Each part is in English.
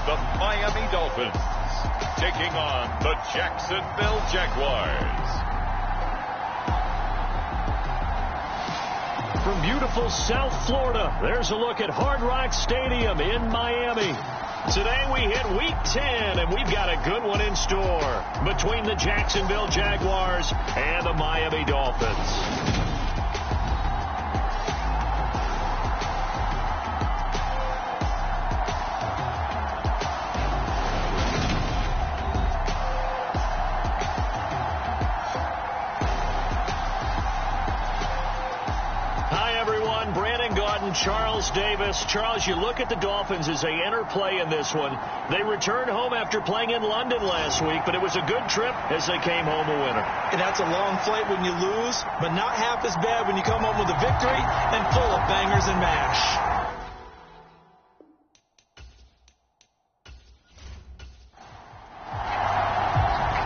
the Miami Dolphins taking on the Jacksonville Jaguars. From beautiful South Florida, there's a look at Hard Rock Stadium in Miami. Today we hit Week 10, and we've got a good one in store between the Jacksonville Jaguars and the Miami Dolphins. Charles Davis. Charles, you look at the Dolphins as they enter play in this one. They returned home after playing in London last week, but it was a good trip as they came home a winner. And that's a long flight when you lose, but not half as bad when you come home with a victory and full of bangers and mash.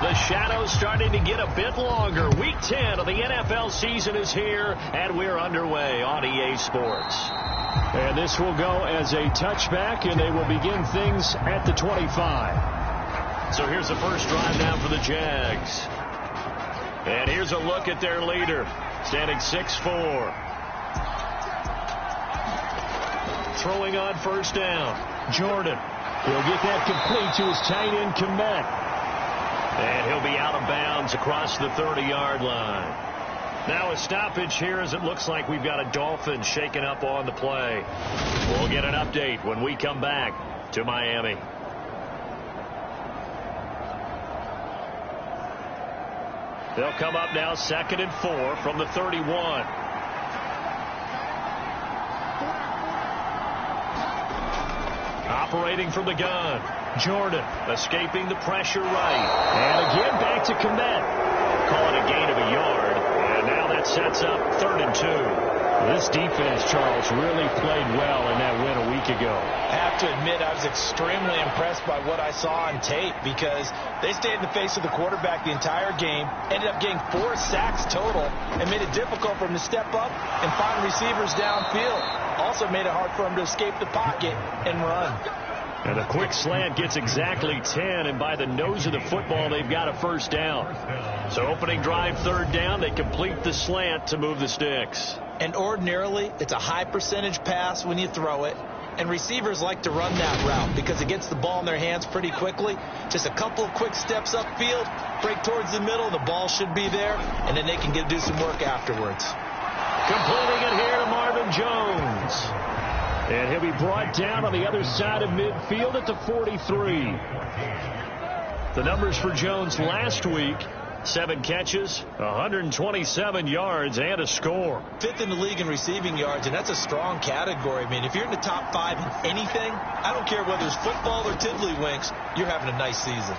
The shadow's starting to get a bit longer. Week 10 of the NFL season is here, and we're underway on EA Sports. And this will go as a touchback, and they will begin things at the 25. So here's the first drive now for the Jags. And here's a look at their leader, standing 6'4". Throwing on first down. Jordan. He'll get that complete to his tight end, Komet. And he'll be out of bounds across the 30-yard line. Now a stoppage here as it looks like we've got a Dolphin shaken up on the play. We'll get an update when we come back to Miami. They'll come up now 2nd and 4 from the 31. Operating from the gun. Jordan escaping the pressure right. And again back to Komet. Call it a gain of a yard. And now that sets up 3rd and 2. This defense, Charles, really played well in that win a week ago. I have to admit I was extremely impressed by what I saw on tape because they stayed in the face of the quarterback the entire game, ended up getting 4 sacks total, and made it difficult for him to step up and find receivers downfield. Also made it hard for him to escape the pocket and run. And a quick slant gets exactly 10, and by the nose of the football, they've got a first down. So opening drive, 3rd down, they complete the slant to move the sticks. And ordinarily, it's a high percentage pass when you throw it. And receivers like to run that route because it gets the ball in their hands pretty quickly. Just a couple of quick steps upfield, break towards the middle, the ball should be there, and then they can do some work afterwards. Completing it here to Marvin Jones. And he'll be brought down on the other side of midfield at the 43. The numbers for Jones last week: 7 catches, 127 yards, and a score. 5th in the league in receiving yards, and that's a strong category. I mean, if you're in the top 5 in anything, I don't care whether it's football or tiddlywinks, you're having a nice season.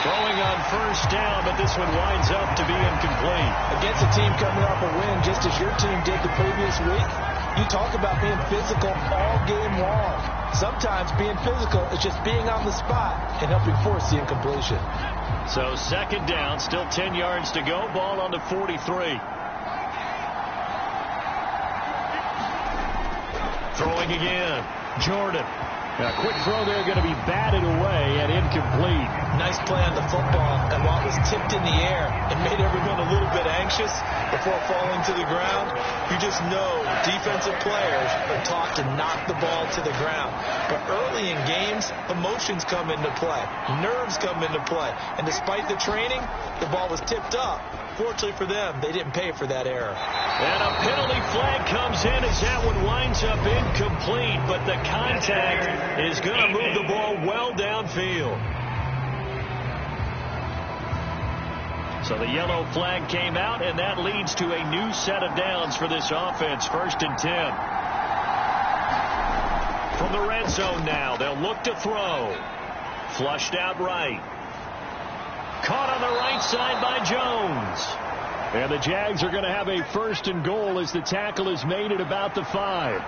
Throwing on first down, but this one winds up to be incomplete. Against a team coming off a win, just as your team did the previous week, you talk about being physical all game long. Sometimes being physical is just being on the spot and helping force the incompletion. So 2nd down, still 10 yards to go. Ball on the 43. Throwing again. Jordan. A quick throw there, going to be batted away and incomplete. Nice play on the football, and while it was tipped in the air, it made everyone a little bit anxious before falling to the ground. You just know defensive players are taught to knock the ball to the ground. But early in games, emotions come into play. Nerves come into play. And despite the training, the ball was tipped up. Fortunately for them, they didn't pay for that error. And a penalty flag comes in as that one winds up incomplete, but the contact is going to move the ball well downfield. So the yellow flag came out, and that leads to a new set of downs for this offense. 1st and 10. From the red zone now, they'll look to throw. Flushed out right. Caught on the right side by Jones. And the Jags are going to have a 1st and goal as the tackle is made at about the 5.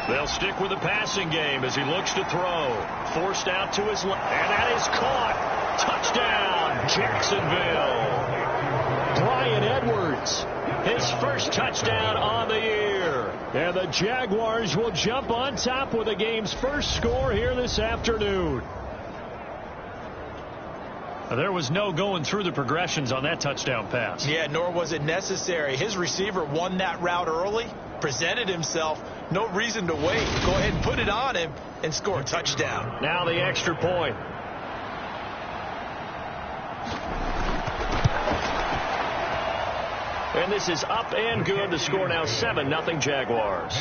They'll stick with the passing game as he looks to throw. Forced out to his left. And that is caught. Touchdown, Jacksonville. Bryan Edwards, his first touchdown on the year. And the Jaguars will jump on top with the game's first score here this afternoon. There was no going through the progressions on that touchdown pass. Yeah, nor was it necessary. His receiver won that route early, presented himself. No reason to wait. Go ahead and put it on him and score a touchdown. Now the extra point. And this is up and good. The score now 7-0 Jaguars.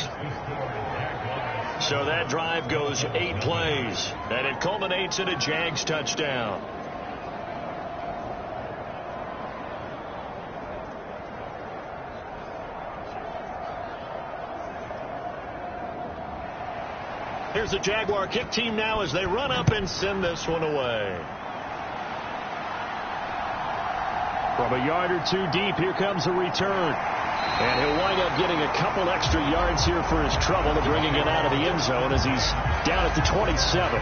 So that drive goes 8 plays, and it culminates in a Jags touchdown. Here's the Jaguar kick team now as they run up and send this one away. From a yard or two deep, here comes a return. And he'll wind up getting a couple extra yards here for his trouble, bringing it out of the end zone as he's down at the 27.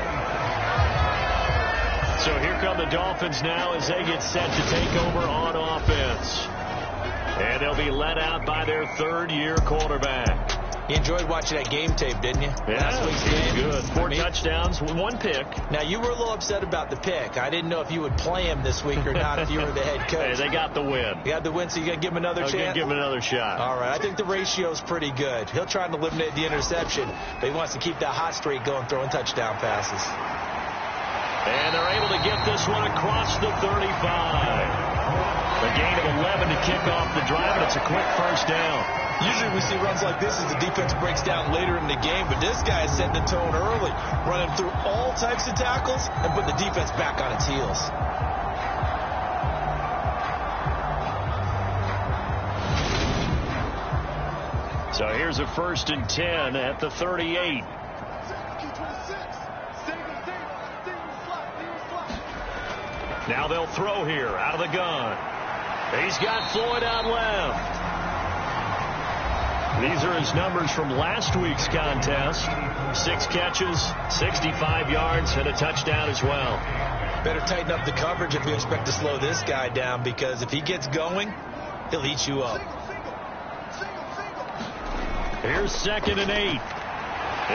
So here come the Dolphins now as they get set to take over on offense. And they'll be led out by their third-year quarterback. You enjoyed watching that game tape, didn't you? Yeah, last week's game. Good. 4 touchdowns, 1 pick. Now, you were a little upset about the pick. I didn't know if you would play him this week or not if you were the head coach. Hey, they got the win. You got the win, so you got to give him another chance? Give him another shot. All right. I think the ratio's pretty good. He'll try to eliminate the interception, but he wants to keep that hot streak going, throwing touchdown passes. And they're able to get this one across the 35. A gain of 11 to kick off the drive, and it's a quick first down. Usually we see runs like this as the defense breaks down later in the game, but this guy is setting the tone early, running through all types of tackles and put the defense back on its heels. So here's a 1st and 10 at the 38. Now they'll throw here out of the gun. He's got Floyd out left. These are his numbers from last week's contest. 6 catches, 65 yards, and a touchdown as well. Better tighten up the coverage if you expect to slow this guy down, because if he gets going, he'll eat you up. Here's 2nd and 8.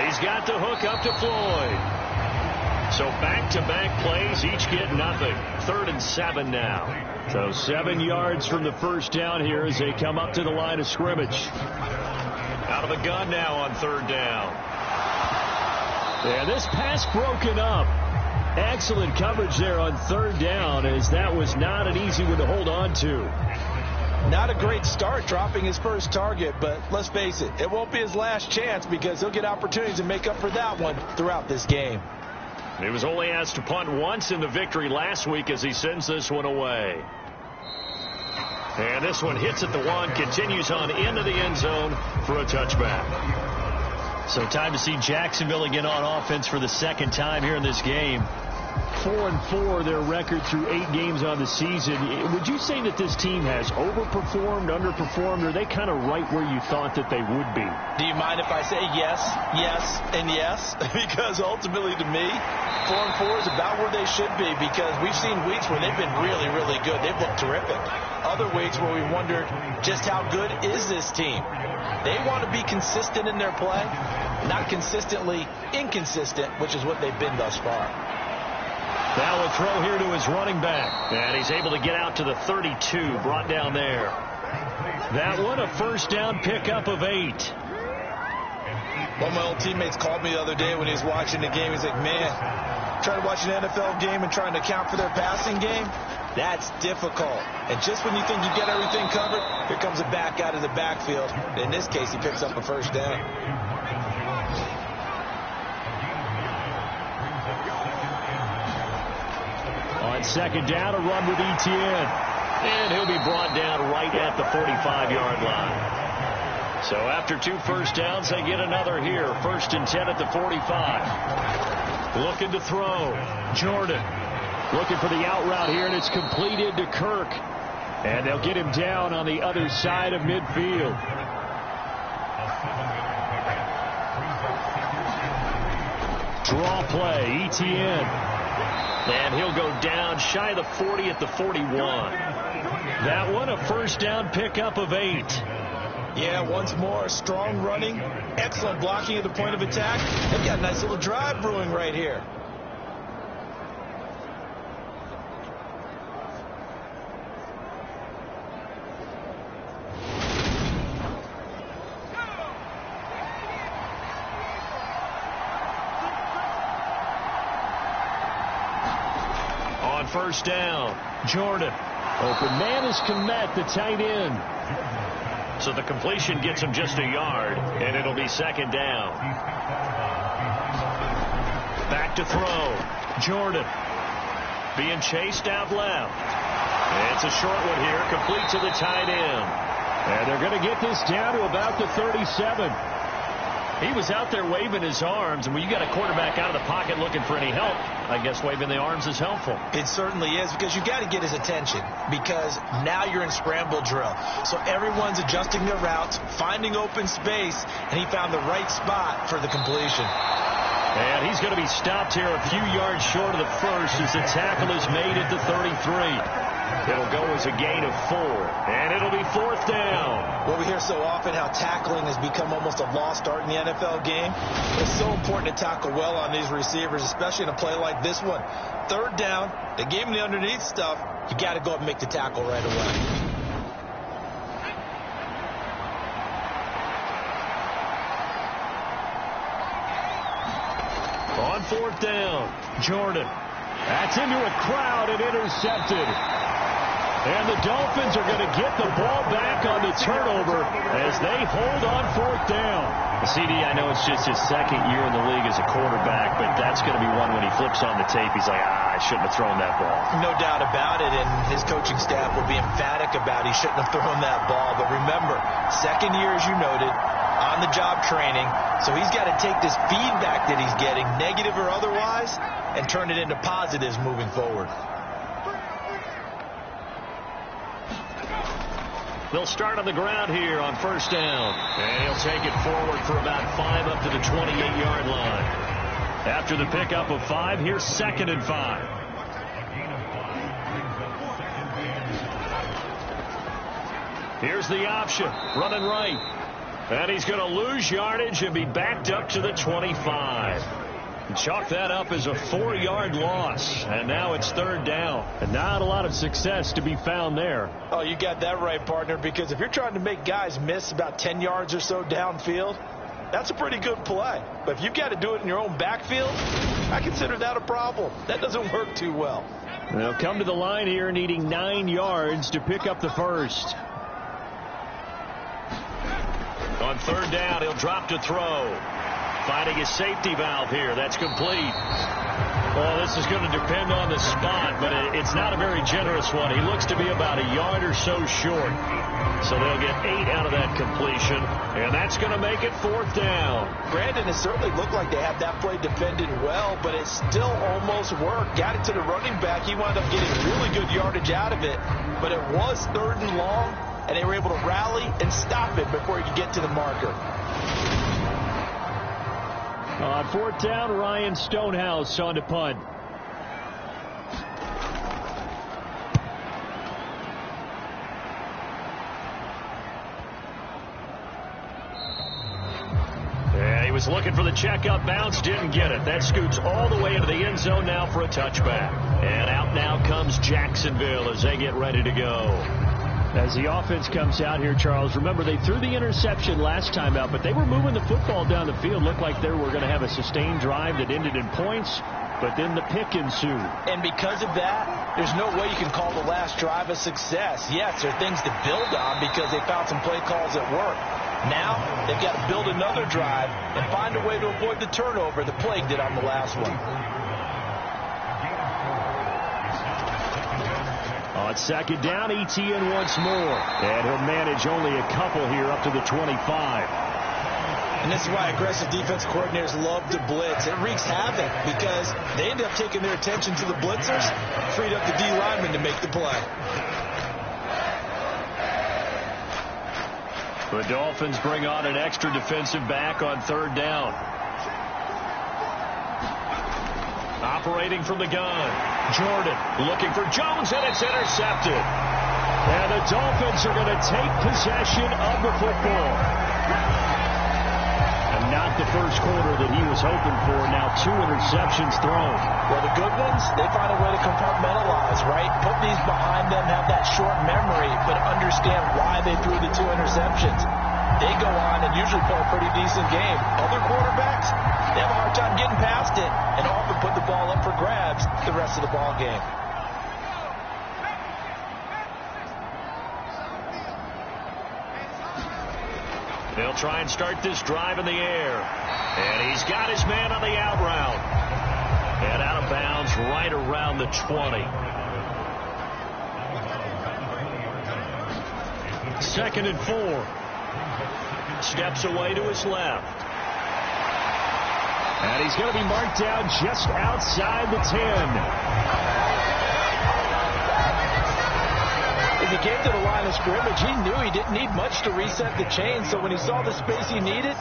He's got the hook up to Floyd. So back-to-back plays, each get nothing. 3rd and 7 now. So 7 yards from the first down here as they come up to the line of scrimmage. Out of the gun now on 3rd down. And this pass broken up. Excellent coverage there on 3rd down, as that was not an easy one to hold on to. Not a great start dropping his first target, but let's face it, it won't be his last chance, because he'll get opportunities to make up for that one throughout this game. He was only asked to punt once in the victory last week as he sends this one away. And this one hits at the 1, continues on into the end zone for a touchback. So time to see Jacksonville again on offense for the 2nd time here in this game. 4-4 their record through 8 games on the season. Would you say that this team has overperformed, underperformed, or are they kind of right where you thought that they would be? Do you mind if I say yes, yes, and yes? Because ultimately to me, 4-4 is about where they should be, because we've seen weeks where they've been really, really good. They've looked terrific. Other weeks where we wondered just how good is this team. They want to be consistent in their play, not consistently inconsistent, which is what they've been thus far. Now a throw here to his running back. And he's able to get out to the 32, brought down there. That one a first down pickup of 8. One of my old teammates called me the other day when he was watching the game. He's like, man, trying to watch an NFL game and trying to account for their passing game, that's difficult. And just when you think you get everything covered, here comes a back out of the backfield. In this case, he picks up a first down. On 2nd down, a run with Etienne. And he'll be brought down right at the 45-yard line. So after 2 first downs, they get another here. 1st and 10 at the 45. Looking to throw. Jordan looking for the out route here, and it's completed to Kirk. And they'll get him down on the other side of midfield. Draw play, Etienne. And he'll go down shy of the 40 at the 41. That one a first down pickup of 8. Yeah, once more, strong running, excellent blocking at the point of attack. They've got a nice little drive brewing right here. On first down, Jordan. Open man is Kmet, the tight end. So the completion gets him just a yard, and it'll be second down. Back to throw. Jordan being chased out left. It's a short one here, complete to the tight end. And they're going to get this down to about the 37. He was out there waving his arms, and when you got a quarterback out of the pocket looking for any help, I guess waving the arms is helpful. It certainly is, because you got to get his attention, because now you're in scramble drill. So everyone's adjusting their routes, finding open space, and he found the right spot for the completion. And he's going to be stopped here a few yards short of the first as the tackle is made at the 33. It'll go as a gain of 4, and it'll be fourth down. Well, we hear so often how tackling has become almost a lost art in the NFL game. It's so important to tackle well on these receivers, especially in a play like this one. Third down, they gave him the underneath stuff. You got to go up and make the tackle right away. On fourth down, Jordan. That's into a crowd and intercepted. And the Dolphins are going to get the ball back on the turnover as they hold on fourth down. CD, I know it's just his second year in the league as a quarterback, but that's going to be one when he flips on the tape. He's like, I shouldn't have thrown that ball. No doubt about it, and his coaching staff will be emphatic about he shouldn't have thrown that ball. But remember, second year, as you noted, on-the-job training, so he's got to take this feedback that he's getting, negative or otherwise, and turn it into positives moving forward. They'll start on the ground here on first down. And he'll take it forward for about 5 up to the 28-yard line. After the pickup of 5, here's 2nd and 5. Here's the option, running right. And he's going to lose yardage and be backed up to the 25. Chalk that up as a 4-yard loss. And now it's third down. And not a lot of success to be found there. Oh, you got that right, partner, because if you're trying to make guys miss about 10 yards or so downfield, that's a pretty good play. But if you've got to do it in your own backfield, I consider that a problem. That doesn't work too well. They'll come to the line here needing 9 yards to pick up the first. On third down, he'll drop to throw. Finding his safety valve here. That's complete. Well, this is going to depend on the spot, but it's not a very generous one. He looks to be about a yard or so short. So they'll get 8 out of that completion, and that's going to make it fourth down. Brandon, it certainly looked like they had that play defended well, but it still almost worked. Got it to the running back. He wound up getting really good yardage out of it, but it was third and long, and they were able to rally and stop it before he could get to the marker. On fourth down, Ryan Stonehouse on to punt. Yeah, he was looking for the checkup bounce, didn't get it. That scoots all the way into the end zone now for a touchback. And out now comes Jacksonville as they get ready to go. As the offense comes out here, Charles, remember they threw the interception last time out, but they were moving the football down the field. Looked like they were going to have a sustained drive that ended in points, but then the pick ensued. And because of that, there's no way you can call the last drive a success. Yes, there are things to build on because they found some play calls that work. Now they've got to build another drive and find a way to avoid the turnover that plagued it on the last one. On second down, Etienne once more. And he'll manage only a couple here up to the 25. And this is why aggressive defense coordinators love to blitz. It wreaks havoc because they end up taking their attention to the blitzers, freed up the D lineman to make the play. The Dolphins bring on an extra defensive back on third down. Operating from the gun. Jordan looking for Jones, and it's intercepted. And And the Dolphins are going to take possession of the football. And not the first quarter that he was hoping for. Now 2 interceptions thrown. Well, the good ones, they find a way to compartmentalize, right? Put these behind them, have that short memory, but understand why they threw the 2 interceptions. They go on and usually play a pretty decent game. Other quarterbacks, they have a hard time getting past it and often put the ball up for grabs the rest of the ball game. They'll try and start this drive in the air. And he's got his man on the out route. And out of bounds right around the 20. 2nd and 4. Steps away to his left. And he's going to be marked down just outside the 10. If he came to the line of scrimmage, he knew he didn't need much to reset the chain. So when he saw the space he needed,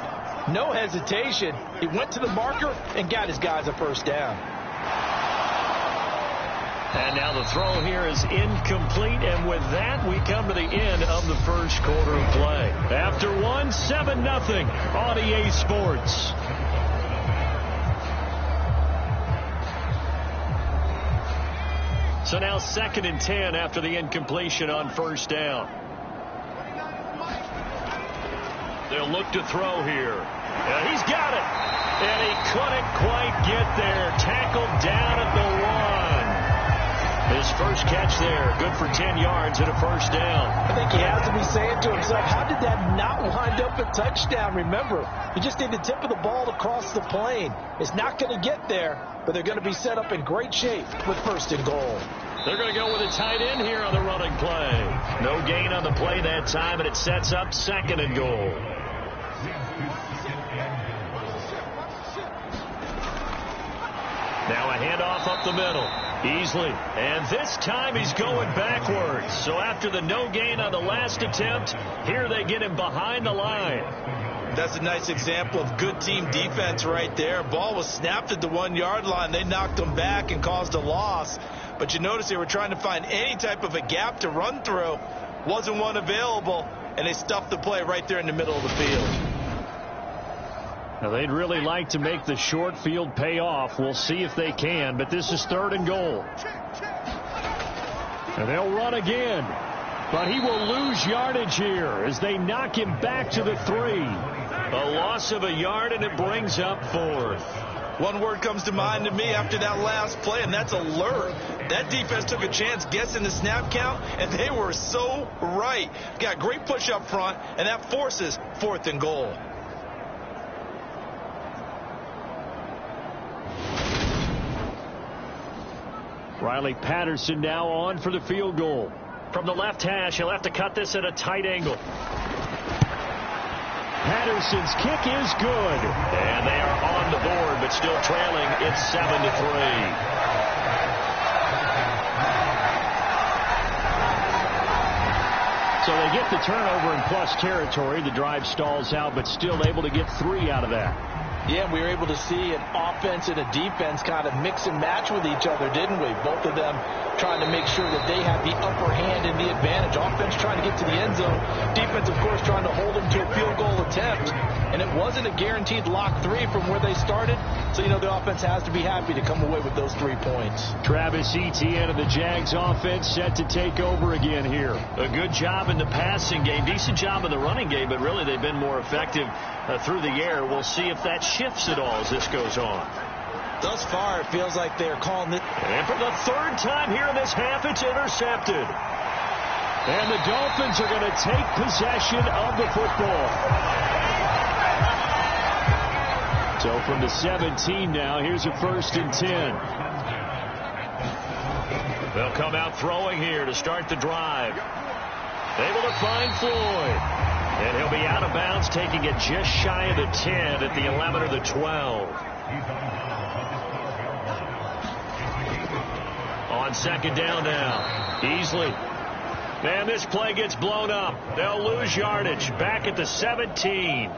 no hesitation. He went to the marker and got his guys a first down. And now the throw here is incomplete, and with that, we come to the end of the first quarter of play. After one, 7-0 on EA Sports. So now 2nd and 10 after the incompletion on first down. They'll look to throw here. And he's got it. And he couldn't quite get there. Tackled down at the 1. His first catch there, good for 10 yards and a first down. I think he has to be saying to himself, how did that not wind up a touchdown? Remember, he just did the tip of the ball across the plane. It's not going to get there, but they're going to be set up in great shape with 1st and goal. They're going to go with a tight end here on the running play. No gain on the play that time, and it sets up 2nd and goal. Now a handoff up the middle. Easily. And this time he's going backwards. So after the no gain on the last attempt, here they get him behind the line. That's a nice example of good team defense right there. Ball was snapped at the 1-yard line. They knocked him back and caused a loss. But you notice they were trying to find any type of a gap to run through. Wasn't one available, and they stuffed the play right there in the middle of the field. Now, they'd really like to make the short field pay off. We'll see if they can, but this is 3rd and goal. And they'll run again. But he will lose yardage here as they knock him back to the 3. A loss of a yard, and it brings up 4th. One word comes to mind to me after that last play, and that's alert. That defense took a chance guessing the snap count, and they were so right. Got great push up front, and that forces 4th and goal. Riley Patterson now on for the field goal. From the left hash, he'll have to cut this at a tight angle. Patterson's kick is good. And they are on the board, but still trailing. It's 7-3. So they get the turnover in plus territory. The drive stalls out, but still able to get 3 out of that. Yeah, we were able to see an offense and a defense kind of mix and match with each other, didn't we? Both of them trying to make sure that they have the upper hand and the advantage. Offense trying to get to the end zone. Defense, of course, trying to hold them to a field goal attempt. And it wasn't a guaranteed lock 3 from where they started. So, you know, the offense has to be happy to come away with those 3 points. Travis Etienne of the Jags offense set to take over again here. A good job in the passing game. Decent job in the running game, but really they've been more effective through the air. We'll see if that shifts at all as this goes on. Thus far, it feels like they're calling it. And for the 3rd time here in this half, it's intercepted. And the Dolphins are going to take possession of the football. So from the 17 now, here's a 1st and 10. They'll come out throwing here to start the drive. Able to find Floyd. And he'll be out of bounds, taking it just shy of the 10 at the 11 or the 12. On 2nd down now. Easily. And this play gets blown up. They'll lose yardage. Back at the 17.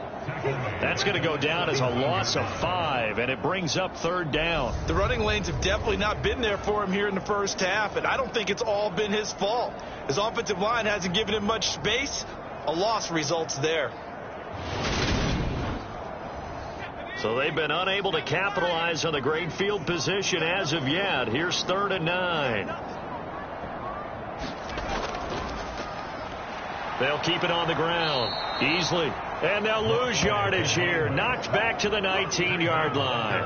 That's going to go down as a loss of 5, and it brings up 3rd down. The running lanes have definitely not been there for him here in the first half, and I don't think it's all been his fault. His offensive line hasn't given him much space. A loss results there. So they've been unable to capitalize on the great field position as of yet. Here's 3rd and 9. They'll keep it on the ground. Easily. And they'll lose yardage here. Knocked back to the 19-yard line.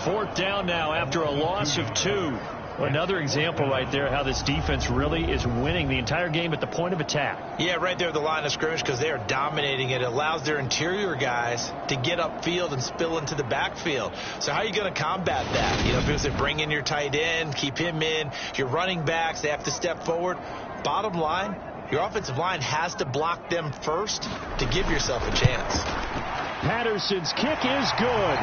4th down now after a loss of 2. Another example right there how this defense really is winning the entire game at the point of attack. Yeah, right there at the line of scrimmage because they are dominating it. It allows their interior guys to get upfield and spill into the backfield. So how are you going to combat that? You know, because they bring in your tight end, keep him in. Your running backs, they have to step forward. Bottom line, your offensive line has to block them first to give yourself a chance. Patterson's kick is good.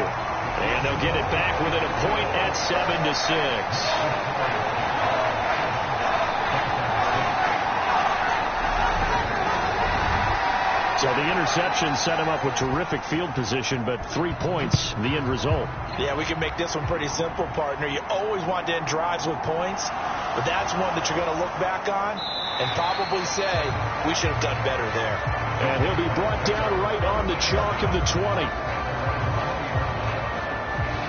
And they'll get it back within a point at 7-6. So the interception set him up with terrific field position, but 3 points, the end result. Yeah, we can make this one pretty simple, partner. You always want to end drives with points, but that's one that you're going to look back on and probably say, we should have done better there. And he'll be brought down right on the chalk of the 20.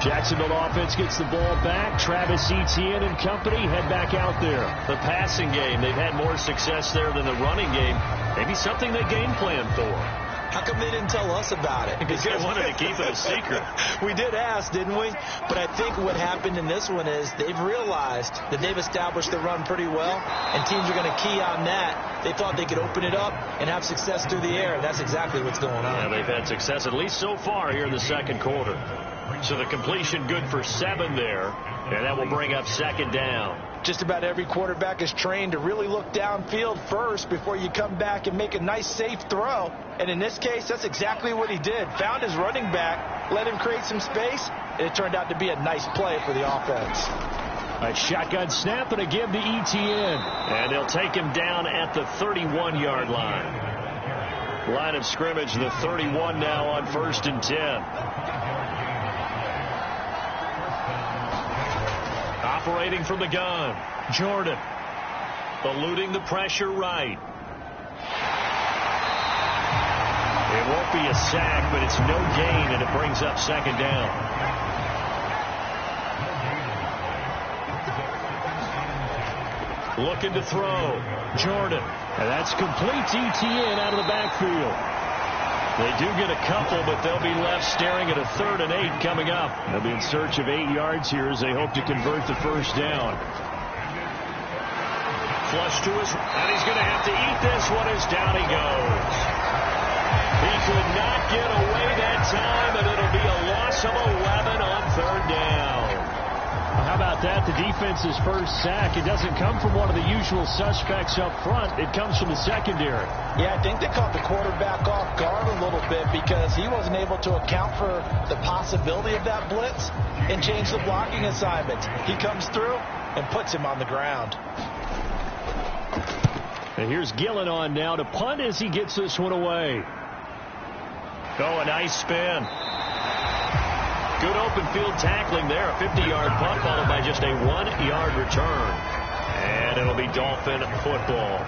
Jacksonville offense gets the ball back. Travis Etienne and company head back out there. The passing game, they've had more success there than the running game. Maybe something they game plan for. How come they didn't tell us about it? Because they wanted to keep it a secret. We did ask, didn't we? But I think what happened in this one is they've realized that they've established the run pretty well, and teams are going to key on that. They thought they could open it up and have success through the air, and that's exactly what's going on. Yeah, they've had success at least so far here in the second quarter. So the completion good for 7 there, and that will bring up 2nd down. Just about every quarterback is trained to really look downfield first before you come back and make a nice, safe throw. And in this case, that's exactly what he did. Found his running back, let him create some space, and it turned out to be a nice play for the offense. A shotgun snap and a give to Etienne. And they'll take him down at the 31-yard line. Line of scrimmage, the 31 now on 1st and 10. Operating from the gun, Jordan. Eluding the pressure right. It won't be a sack, but it's no gain, and it brings up 2nd down. Looking to throw, Jordan. And that's complete to Etienne out of the backfield. They do get a couple, but they'll be left staring at a 3rd and 8 coming up. They'll be in search of 8 yards here as they hope to convert the 1st down. Flush to his, and he's going to have to eat this one as down he goes. He could not get away that time, and it'll be a loss of 11 on 3rd down. How about that? The defense's first sack. It doesn't come from one of the usual suspects up front. It comes from the secondary. Yeah, I think they caught the quarterback off guard a little bit because he wasn't able to account for the possibility of that blitz and change the blocking assignments. He comes through and puts him on the ground. And here's Gillen on now to punt as he gets this one away. Oh, a nice spin. Good open field tackling there. A 50-yard punt followed by just a 1-yard return. And it'll be Dolphin football.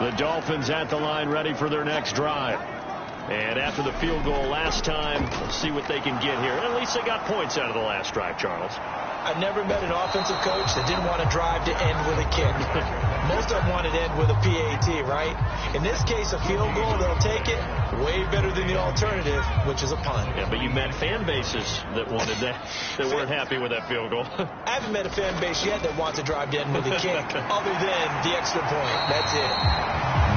The Dolphins at the line ready for their next drive. And after the field goal last time, let's see what they can get here. And at least they got points out of the last drive, Charles. I've never met an offensive coach that didn't want to drive to end with a kick. Most of them wanted to end with a PAT, right? In this case, a field goal, they'll take it. Way better than the alternative, which is a punt. Yeah, but you met fan bases that wanted that, that weren't happy with that field goal. I haven't met a fan base yet that wants to drive to end with a kick, other than the extra point. That's it.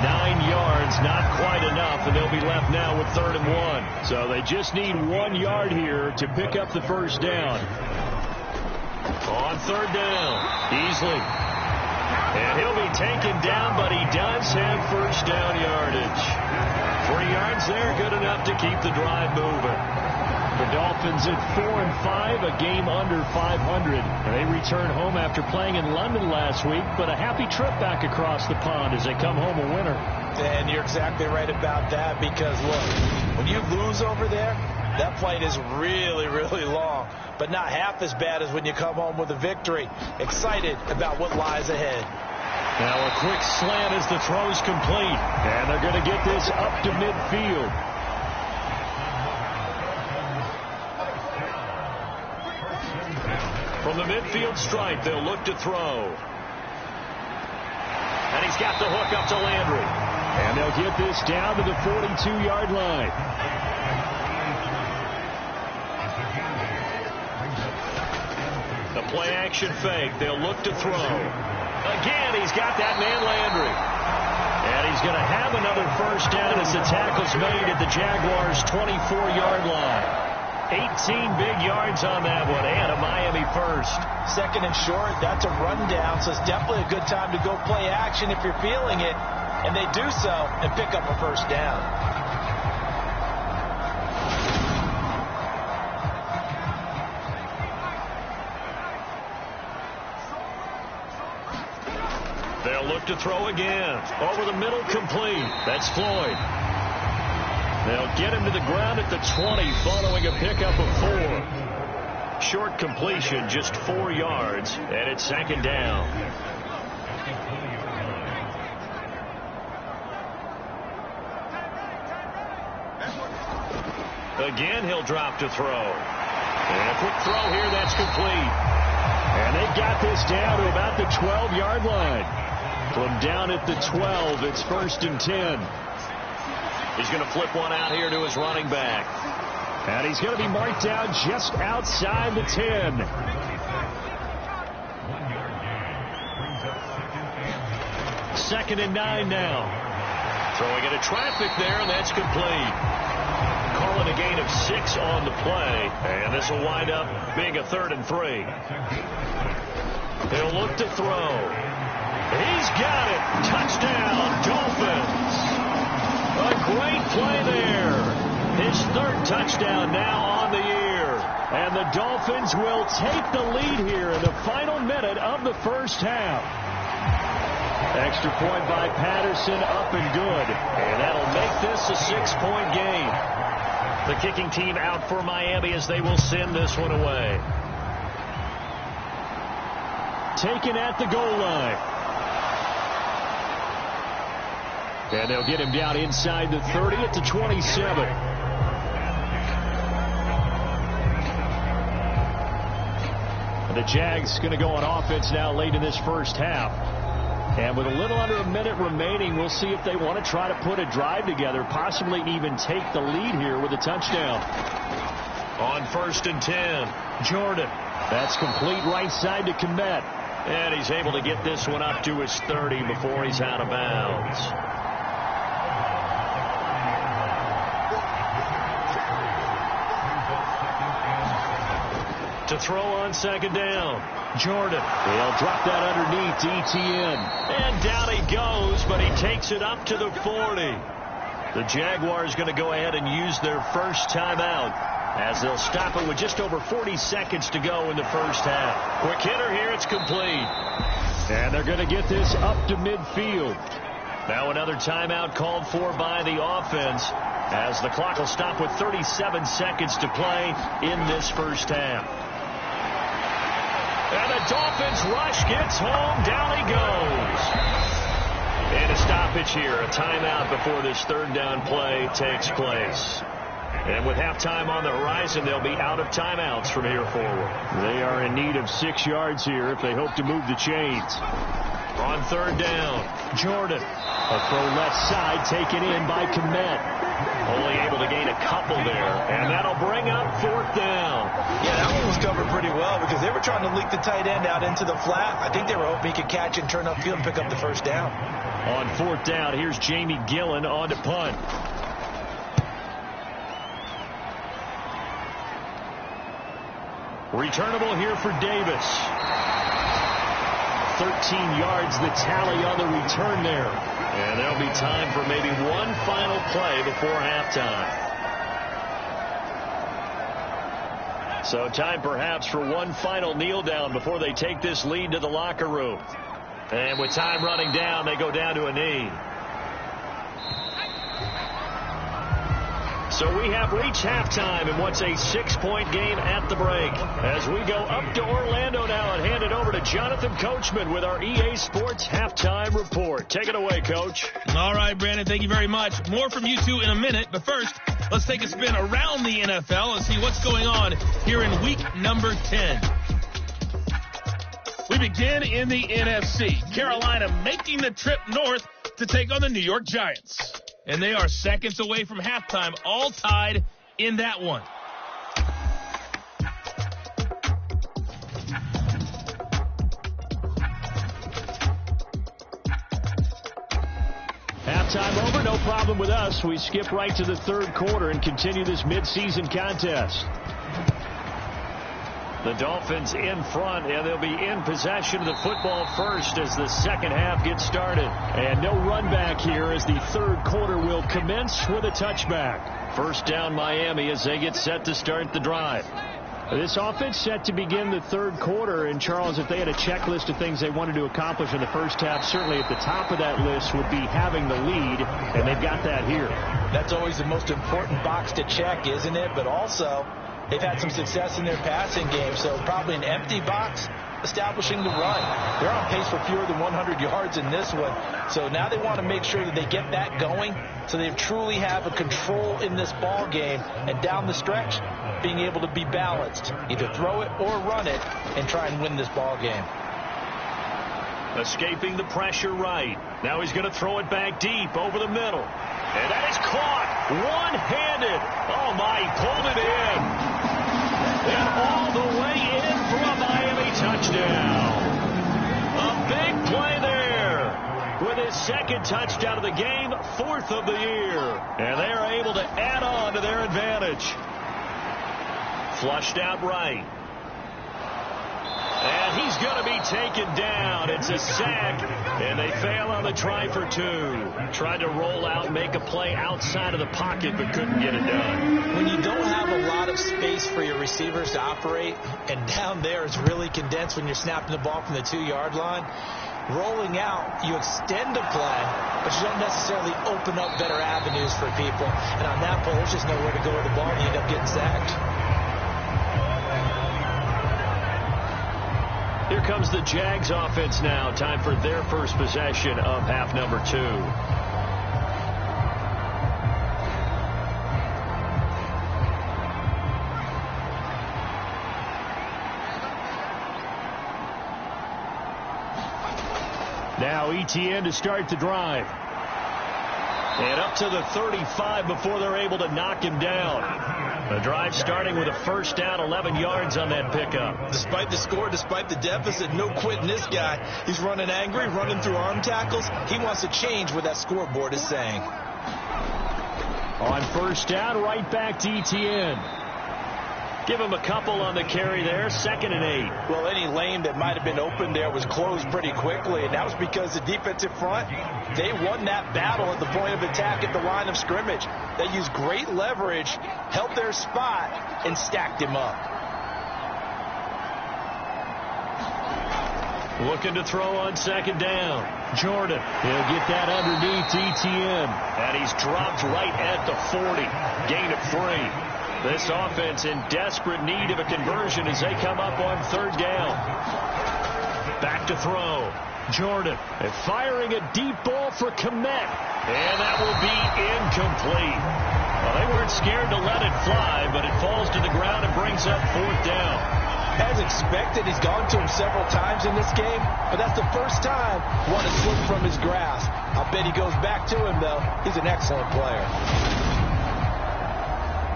9 yards, not quite enough, and they'll be left now with 3rd and 1. So they just need 1 yard here to pick up the 1st down. On 3rd down, easily. And he'll be taken down, but he does have 1st down yardage. 3 yards there, good enough to keep the drive moving. The Dolphins at 4-5, a game under 500. And they return home after playing in London last week, but a happy trip back across the pond as they come home a winner. And you're exactly right about that because, look, When you lose over there, that flight is really, really long, but not half as bad as when you come home with a victory. Excited about what lies ahead. Now a quick slant as the throw's complete, and they're going to get this up to midfield. From the midfield stripe, they'll look to throw. And he's got the hook up to Landry. And they'll get this down to the 42-yard line. The play-action fake. They'll look to throw. Again, he's got that man Landry. And he's going to have another first down as the tackle's made at the Jaguars' 24-yard line. 18 big yards on that one, and a Miami first. Second and short, that's a rundown, so it's definitely a good time to go play action if you're feeling it. And they do so and pick up a first down. They'll look to throw again. Over the middle, complete. That's Floyd. They'll get him to the ground at the 20 following a pickup of 4. Short completion, just 4 yards, and it's second down. Again, he'll drop to throw. And a quick throw here, that's complete. And they got this down to about the 12-yard line. From down at the 12, it's first and 10. He's going to flip one out here to his running back. And he's going to be marked down just outside the 10. Second and 9 now. Throwing into traffic there, and that's complete. Calling a gain of 6 on the play. And this will wind up being a 3rd and 3. He'll look to throw. He's got it. Touchdown, Dolphins. A great play there. His 3rd touchdown now on the year. And the Dolphins will take the lead here in the final minute of the first half. Extra point by Patterson, up and good. And that'll make this a 6-point game. The kicking team out for Miami as they will send this one away. Taken at the goal line. And they'll get him down inside the 30 at the 27. The Jags going to go on offense now late in this first half. And with a little under a minute remaining, we'll see if they want to try to put a drive together, possibly even take the lead here with a touchdown. On first and 10, Jordan. That's complete right side to Kmet. And he's able to get this one up to his 30 before he's out of bounds. To throw on second down, Jordan. He'll drop that underneath to Etienne. And down he goes, but he takes it up to the 40. The Jaguars going to go ahead and use their first timeout as they'll stop it with just over 40 seconds to go in the first half. Quick hitter here, it's complete. And they're going to get this up to midfield. Now another timeout called for by the offense as the clock will stop with 37 seconds to play in this first half. And the Dolphins rush gets home. Down he goes. And a stoppage here. A timeout before this 3rd down play takes place. And with halftime on the horizon, they'll be out of timeouts from here forward. They are in need of 6 yards here if they hope to move the chains. On 3rd down, Jordan. A throw left side taken in by Kmet. Only able to gain a couple there, and that'll bring up 4th down. Yeah, that one was covered pretty well because they were trying to leak the tight end out into the flat. I think they were hoping he could catch and turn upfield and pick up the first down. On 4th down, here's Jamie Gillen on to punt. Returnable here for Davis. 13 yards the tally on the return there. And there'll be time for maybe one final play before halftime. So time perhaps for one final kneel down before they take this lead to the locker room. And with time running down, they go down to a knee. So we have reached halftime in what's a 6-point game at the break. As we go up to Orlando now and hand it over to Jonathan Coachman with our EA Sports Halftime Report. Take it away, Coach. All right, Brandon, thank you very much. More from you two in a minute, but first, let's take a spin around the NFL and see what's going on here in week number 10. We begin in the NFC. Carolina making the trip north to take on the New York Giants. And they are seconds away from halftime, all tied in that one. Halftime over, no problem with us. We skip right to the third quarter and continue this midseason contest. The Dolphins in front, and they'll be in possession of the football first as the second half gets started. And no run back here as the third quarter will commence with a touchback. First down Miami as they get set to start the drive. This offense set to begin the third quarter, and Charles, if they had a checklist of things they wanted to accomplish in the first half, certainly at the top of that list would be having the lead, and they've got that here. That's always the most important box to check, isn't it? But also, they've had some success in their passing game, so probably an empty box establishing the run. They're on pace for fewer than 100 yards in this one, so now they want to make sure that they get that going so they truly have a control in this ball game, and down the stretch, being able to be balanced. Either throw it or run it and try and win this ball game. Escaping the pressure right. Now he's going to throw it back deep over the middle. And that is caught one-handed. Oh, my, he pulled it in. And all the way in for a Miami touchdown. A big play there with his second touchdown of the game, fourth of the year. And they are able to add on to their advantage. Flushed out right. And he's going to be taken down. It's a sack, and they fail on the try for two. Tried to roll out, make a play outside of the pocket, but couldn't get it done. When you don't have a lot of space for your receivers to operate, and down there is really condensed when you're snapping the ball from the 2-yard line, rolling out, you extend a play, but you don't necessarily open up better avenues for people. And on that play, there's just nowhere to go with the ball, and you end up getting sacked. Here comes the Jags offense now. Time for their first possession of half number 2. Now ETN to start the drive. And up to the 35 before they're able to knock him down. The drive starting with a first down, 11 yards on that pickup. Despite the score, despite the deficit, no quitting this guy. He's running angry, running through arm tackles. He wants to change what that scoreboard is saying. On first down, right back to ETN. Give him a couple on the carry there, 2nd and 8. Well, any lane that might have been open there was closed pretty quickly, and that was because the defensive front, they won that battle at the point of attack at the line of scrimmage. They used great leverage, held their spot, and stacked him up. Looking to throw on 2nd down. Jordan, he'll get that underneath ETN. And he's dropped right at the 40. Gain of 3. This offense in desperate need of a conversion as they come up on 3rd down. Back to throw. Jordan and firing a deep ball for Kmet. And that will be incomplete. Well, they weren't scared to let it fly, but it falls to the ground and brings up 4th down. As expected, he's gone to him several times in this game, but that's the first time one has slipped from his grasp. I'll bet he goes back to him, though. He's an excellent player.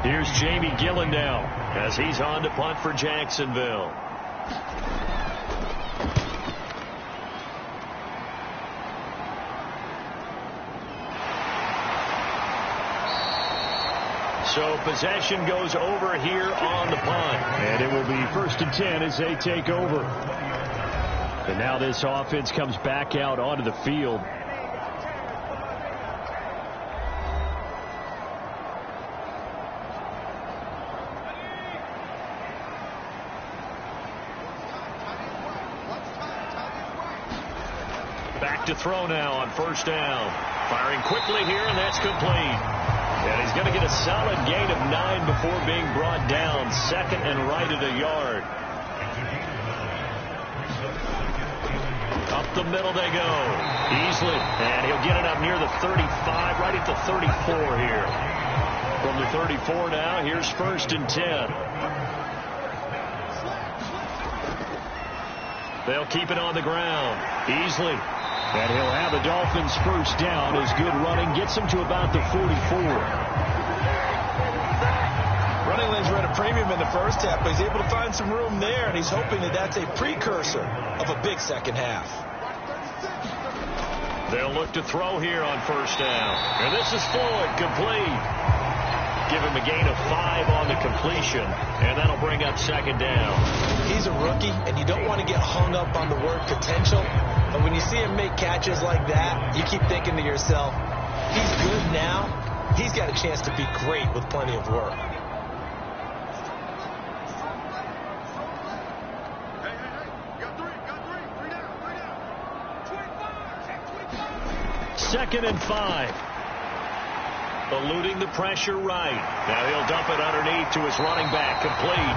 Here's Jamie Gillen now as he's on to punt for Jacksonville. So possession goes over here on the punt. And it will be 1st and 10 as they take over. And now this offense comes back out onto the field. Back to throw now on 1st down. Firing quickly here, and that's complete. And he's going to get a solid gain of 9 before being brought down. Second and right at a yard. Up the middle they go. Easily. And he'll get it up near the 35, right at the 34 here. From the 34 now, here's 1st and 10. They'll keep it on the ground. Easily. And he'll have the Dolphins first down as good running gets him to about the 44. Running lanes were at a premium in the first half, but he's able to find some room there, and he's hoping that that's a precursor of a big second half. They'll look to throw here on first down. And this is Floyd, complete. Give him a gain of 5 on the completion, and that'll bring up second down. He's a rookie, and you don't want to get hung up on the word potential. But when you see him make catches like that, you keep thinking to yourself, he's good now. He's got a chance to be great with plenty of work. Second and 5. Eluding the pressure right. Now he'll dump it underneath to his running back, complete.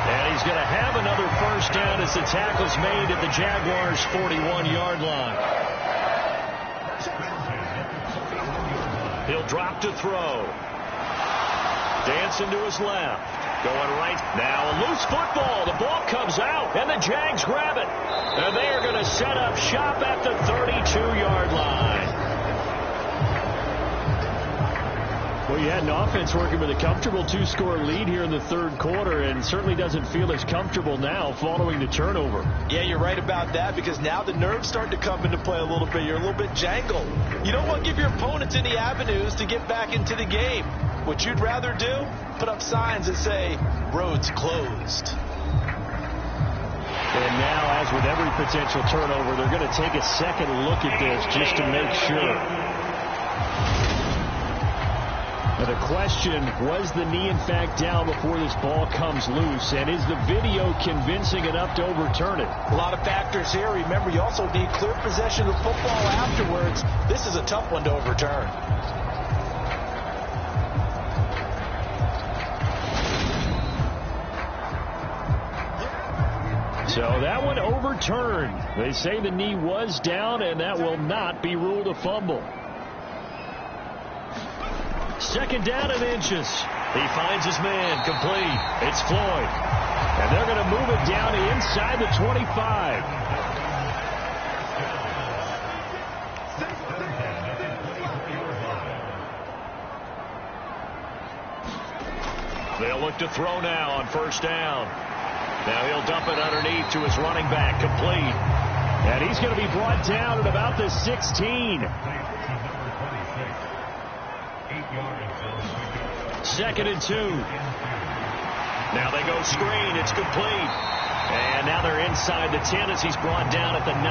And he's going to have another first down as the tackle's made at the Jaguars' 41-yard line. He'll drop to throw. Dancing to his left. Going right. Now a loose football. The ball comes out, and the Jags grab it. And they are going to set up shop at the 32-yard line. Well, you had an offense working with a comfortable 2-score lead here in the third quarter, and certainly doesn't feel as comfortable now following the turnover. Yeah, you're right about that, because now the nerves start to come into play a little bit. You're a little bit jangled. You don't want to give your opponents any avenues to get back into the game. What you'd rather do, put up signs that say, roads closed. And now, as with every potential turnover, they're going to take a second look at this just to make sure. Now the question, was the knee in fact down before this ball comes loose? And is the video convincing enough to overturn it? A lot of factors here. Remember, you also need clear possession of the football afterwards. This is a tough one to overturn. So that one overturned. They say the knee was down, and that will not be ruled a fumble. Second down and inches. He finds his man, complete. It's Floyd. And they're going to move it down inside the 25. They'll look to throw now on first down. Now he'll dump it underneath to his running back, complete. And he's going to be brought down at about the 16. Second and 2. Now they go screen. It's complete. And now they're inside the 10 as he's brought down at the 9.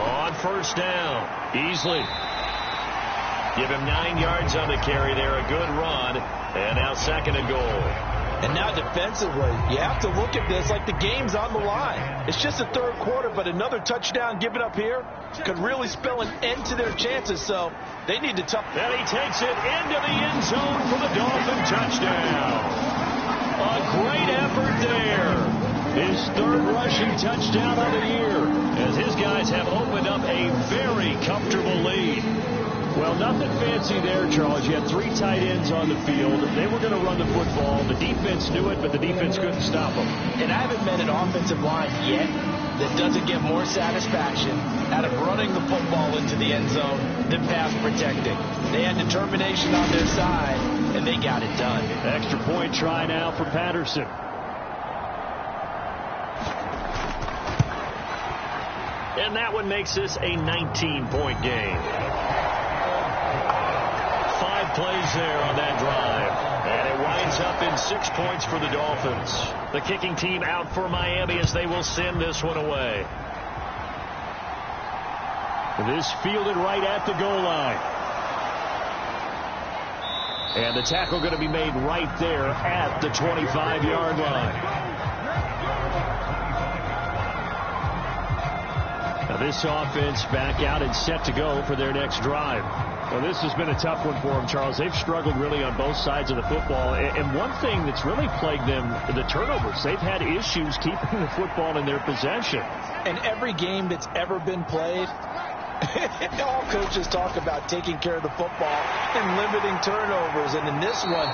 On first down, Easley. Give him 9 yards on the carry there. A good run. And now second and goal. And now defensively, you have to look at this like the game's on the line. It's just the third quarter, but another touchdown given up here could really spell an end to their chances. So they need to tough. And he takes it into the end zone for the Dolphin touchdown. A great effort there. His third rushing touchdown of the year, as his guys have opened up a very comfortable lead. Well, nothing fancy there, Charles. You had 3 tight ends on the field. They were going to run the football. The defense knew it, but the defense couldn't stop them. And I haven't met an offensive line yet that doesn't get more satisfaction out of running the football into the end zone than pass protecting. They had determination on their side, and they got it done. Extra point try now for Patterson. And that one makes this a 19-point game. 5 plays there on that drive. And it winds up in 6 points for the Dolphins. The kicking team out for Miami as they will send this one away. This fielded right at the goal line. And the tackle going to be made right there at the 25-yard line. This offense back out and set to go for their next drive. Well, this has been a tough one for them, Charles. They've struggled really on both sides of the football. And one thing that's really plagued them, the turnovers. They've had issues keeping the football in their possession. And every game that's ever been played, all coaches talk about taking care of the football and limiting turnovers. And in this one,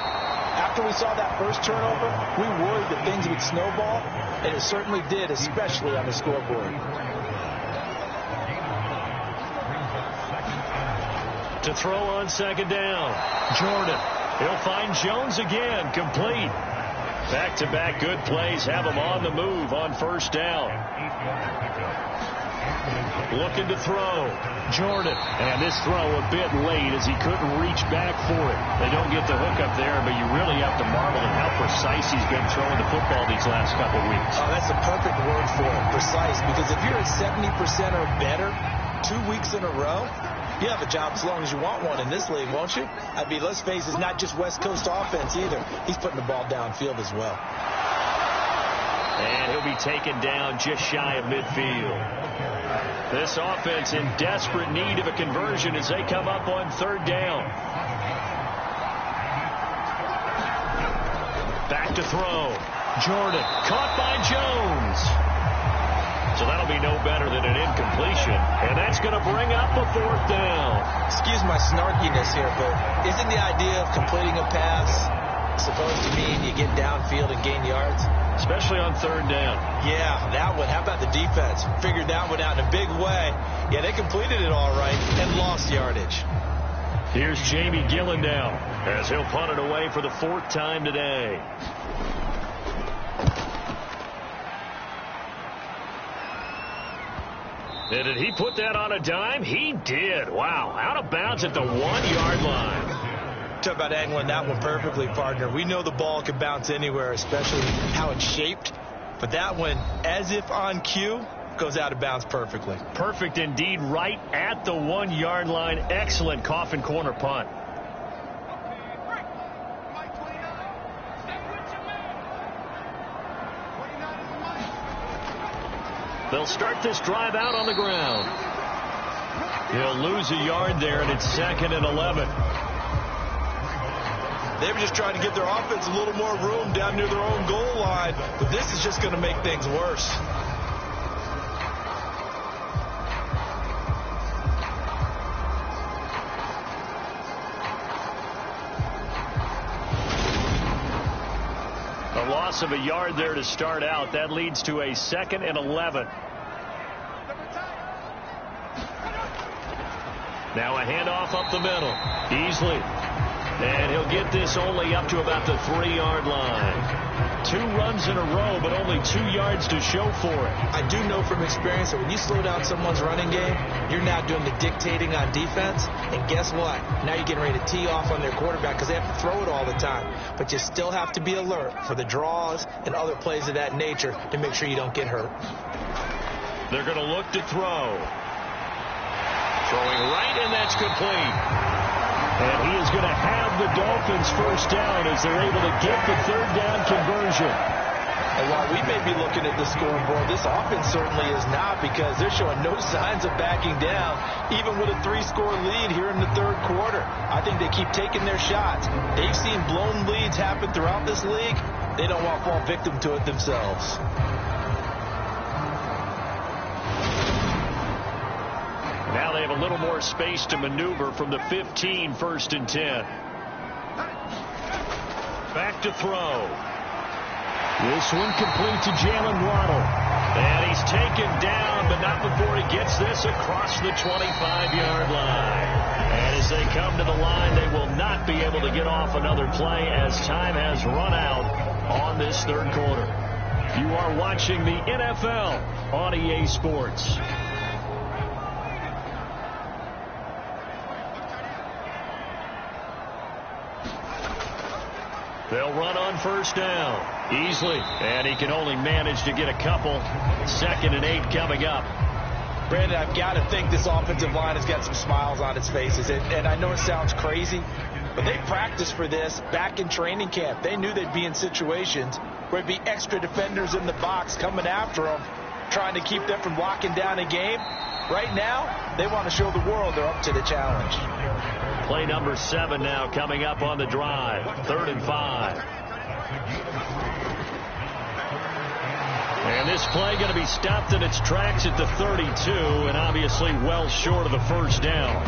after we saw that first turnover, we worried that things would snowball, and it certainly did, especially on the scoreboard. To throw on second down, Jordan. He'll find Jones again, complete. Back-to-back good plays have him on the move on first down. Looking to throw, Jordan. And this throw a bit late as he couldn't reach back for it. They don't get the hook up there, but you really have to marvel at how precise he's been throwing the football these last couple weeks. Oh, that's the perfect word for it, precise, because if you're at 70% or better 2 weeks in a row, you have a job as long as you want one in this league, won't you? I mean, let's face it, it's not just West Coast offense either. He's putting the ball downfield as well. And he'll be taken down just shy of midfield. This offense in desperate need of a conversion as they come up on third down. Back to throw. Jordan caught by Jones. So that'll be no better than an incompletion. And that's going to bring up a fourth down. Excuse my snarkiness here, but isn't the idea of completing a pass supposed to mean you get downfield and gain yards? Especially on third down. Yeah, that one. How about the defense? Figured that one out in a big way. Yeah, they completed it all right and lost yardage. Here's Jamie Gillen now as he'll punt it away for the fourth time today. And did he put that on a dime? He did. Wow. Out of bounds at the 1-yard line. Talk about angling that one perfectly, partner. We know the ball can bounce anywhere, especially how it's shaped. But that one, as if on cue, goes out of bounds perfectly. Perfect indeed, right at the 1-yard line. Excellent coffin corner punt. They'll start this drive out on the ground. He'll lose a yard there, and it's 2nd and 11. They were just trying to give their offense a little more room down near their own goal line, but this is just going to make things worse. A loss of a yard there to start out. That leads to a 2nd and 11. Now a handoff up the middle. Easily. And he'll get this only up to about the 3-yard line. 2 runs in a row, but only 2 yards to show for it. I do know from experience that when you slow down someone's running game, you're now doing the dictating on defense. And guess what? Now you're getting ready to tee off on their quarterback because they have to throw it all the time. But you still have to be alert for the draws and other plays of that nature to make sure you don't get hurt. They're going to look to throw. Throwing right, and that's complete. And he is going to have the Dolphins first down as they're able to get the third down conversion. And while we may be looking at the scoreboard, this offense certainly is not, because they're showing no signs of backing down, even with a 3-score lead here in the third quarter. I think they keep taking their shots. They've seen blown leads happen throughout this league. They don't want to fall victim to it themselves. Now they have a little more space to maneuver from the 15, 1st and 10. Back to throw. This one complete to Jalen Waddle. And he's taken down, but not before he gets this across the 25-yard line. And as they come to the line, they will not be able to get off another play as time has run out on this third quarter. You are watching the NFL on EA Sports. They'll run on first down easily, and he can only manage to get a couple. 2nd and 8 coming up. Brandon, I've got to think this offensive line has got some smiles on its faces. And I know it sounds crazy, but they practiced for this back in training camp. They knew they'd be in situations where there'd be extra defenders in the box coming after them, trying to keep them from locking down a game. Right now, they want to show the world they're up to the challenge. Play number 7 now coming up on the drive. 3rd and 5. And this play going to be stopped in its tracks at the 32, and obviously well short of the first down.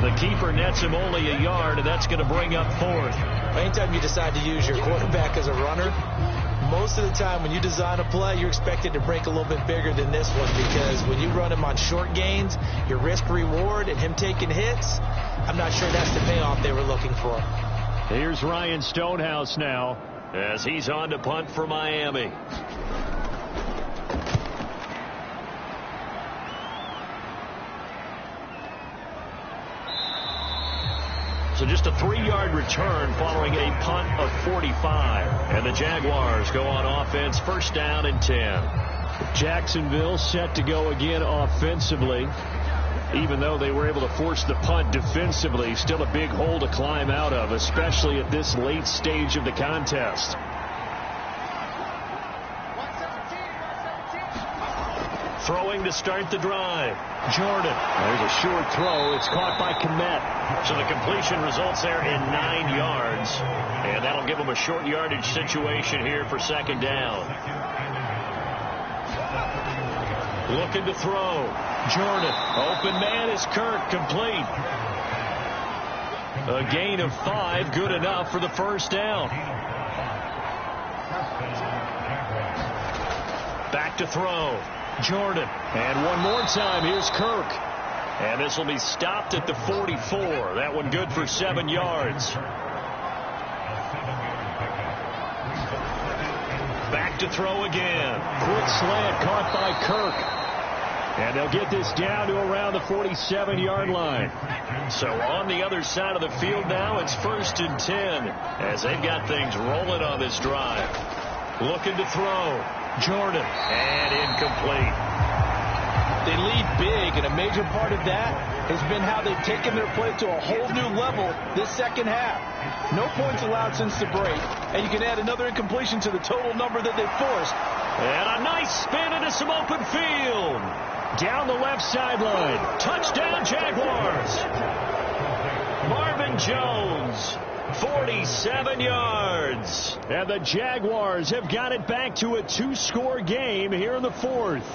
The keeper nets him only a yard, and that's going to bring up 4th. Anytime you decide to use your quarterback as a runner, most of the time when you design a play, you're expected to break a little bit bigger than this one, because when you run him on short gains, your risk-reward and him taking hits, I'm not sure that's the payoff they were looking for. Here's Ryan Stonehouse now as he's on to punt for Miami. So just a 3-yard return following a punt of 45. And the Jaguars go on offense, 1st down and 10. Jacksonville set to go again offensively. Even though they were able to force the punt defensively, still a big hole to climb out of, especially at this late stage of the contest. Throwing to start the drive. Jordan. There's a short throw. It's caught by Kmet. So the completion results there in 9 yards. And that'll give them a short yardage situation here for 2nd down. Looking to throw. Jordan. Open man is Kirk. Complete. A gain of 5. Good enough for the 1st down. Back to throw. Jordan. And one more time, here's Kirk. And this will be stopped at the 44. That one good for 7 yards. Back to throw again. Quick slant caught by Kirk. And they'll get this down to around the 47-yard line. So on the other side of the field now, it's 1st and 10 as they've got things rolling on this drive. Looking to throw. Jordan. And incomplete. They lead big, and a major part of that has been how they've taken their play to a whole new level this 2nd half. No points allowed since the break, and you can add another incompletion to the total number that they forced. And a nice spin into some open field. Down the left sideline. Touchdown, Jaguars. Marvin Jones. 47 yards. And the Jaguars have got it back to a 2-score game here in the 4th.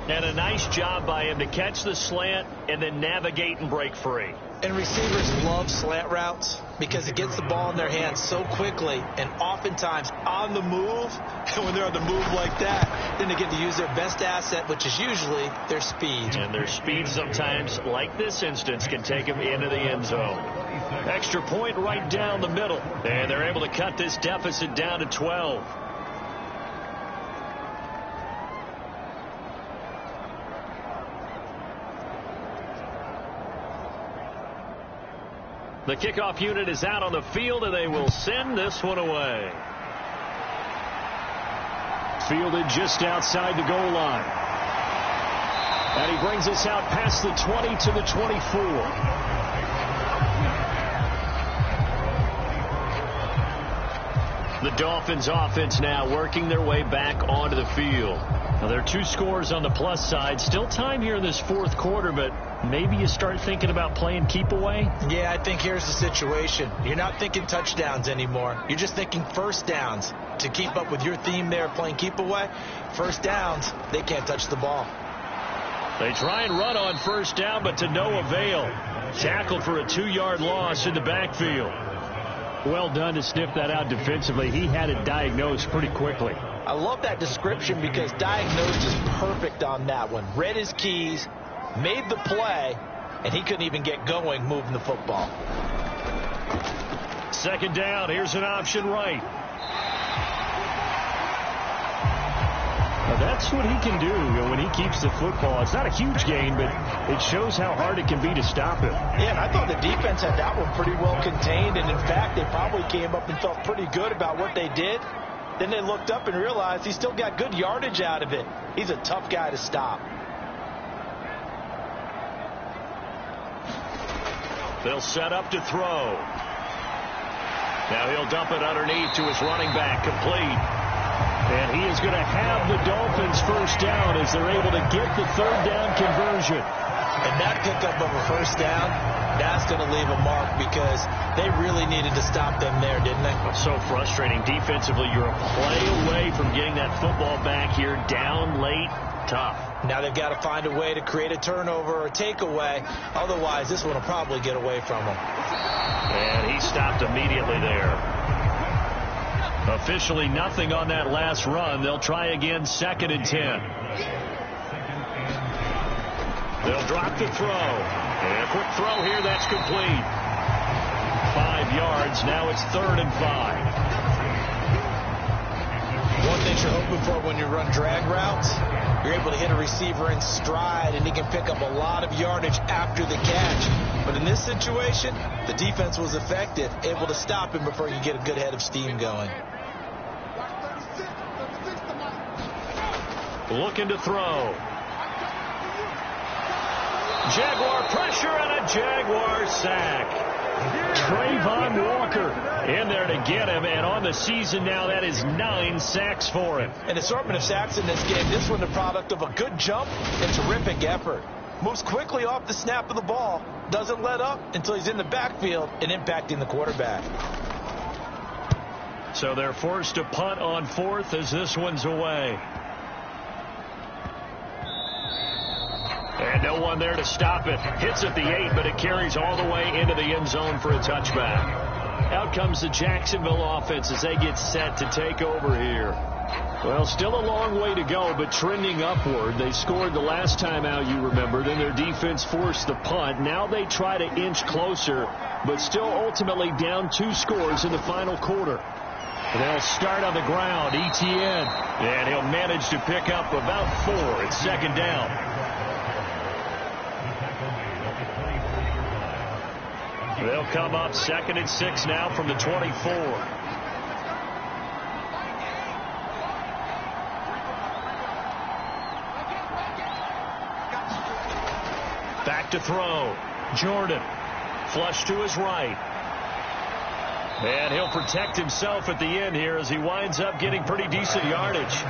And a nice job by him to catch the slant and then navigate and break free. And receivers love slant routes because it gets the ball in their hands so quickly and oftentimes on the move. And when they're on the move like that, then they get to use their best asset, which is usually their speed. And their speed sometimes, like this instance, can take them into the end zone. Extra point right down the middle. And they're able to cut this deficit down to 12. The kickoff unit is out on the field, and they will send this one away. Fielded just outside the goal line. And he brings us out past the 20 to the 24. The Dolphins offense now working their way back onto the field. Now, there are 2 scores on the plus side. Still time here in this 4th quarter, but maybe you start thinking about playing keep away? Yeah, I think here's the situation. You're not thinking touchdowns anymore. You're just thinking 1st downs. To keep up with your theme there, playing keep away, 1st downs, they can't touch the ball. They try and run on 1st down, but to no avail. Tackled for a 2-yard loss in the backfield. Well done to sniff that out defensively. He had it diagnosed pretty quickly. I love that description because diagnosed is perfect on that one. Read his keys, made the play, and he couldn't even get going moving the football. 2nd down. Here's an option right. Now that's what he can do when he keeps the football. It's not a huge gain, but it shows how hard it can be to stop him. Yeah, and I thought the defense had that one pretty well contained, and in fact, they probably came up and felt pretty good about what they did. Then they looked up and realized he still got good yardage out of it. He's a tough guy to stop. They'll set up to throw. Now he'll dump it underneath to his running back. Complete. And he is going to have the Dolphins first down as they're able to get the third down conversion. And that pickup of a first down, that's going to leave a mark because they really needed to stop them there, didn't they? So frustrating. Defensively, you're a play away from getting that football back here. Down late, tough. Now they've got to find a way to create a turnover or a takeaway. Otherwise, this one will probably get away from them. And he stopped immediately there. Officially nothing on that last run. They'll try again, 2nd and 10. They'll drop the throw. And a quick throw here, that's complete. 5 yards. Now it's 3rd and 5. One thing you're hoping for when you run drag routes, you're able to hit a receiver in stride, and he can pick up a lot of yardage after the catch. But in this situation, the defense was effective, able to stop him before you get a good head of steam going. Looking to throw. Jaguar pressure and a Jaguar sack. Trayvon Walker in there to get him, and on the season now, that is 9 sacks for him. An assortment of sacks in this game. This one the product of a good jump and terrific effort. Moves quickly off the snap of the ball. Doesn't let up until he's in the backfield and impacting the quarterback. So they're forced to punt on 4th as this one's away. And no one there to stop it. Hits at the 8, but it carries all the way into the end zone for a touchback. Out comes the Jacksonville offense as they get set to take over here. Well, still a long way to go, but trending upward. They scored the last time out, you remember. Then their defense forced the punt. Now they try to inch closer, but still ultimately down 2 scores in the final quarter. They'll start on the ground. Etienne. And he'll manage to pick up about 4. It's 2nd down. They'll come up 2nd and 6 now from the 24. Back to throw. Jordan. Flush to his right. And he'll protect himself at the end here as he winds up getting pretty decent yardage.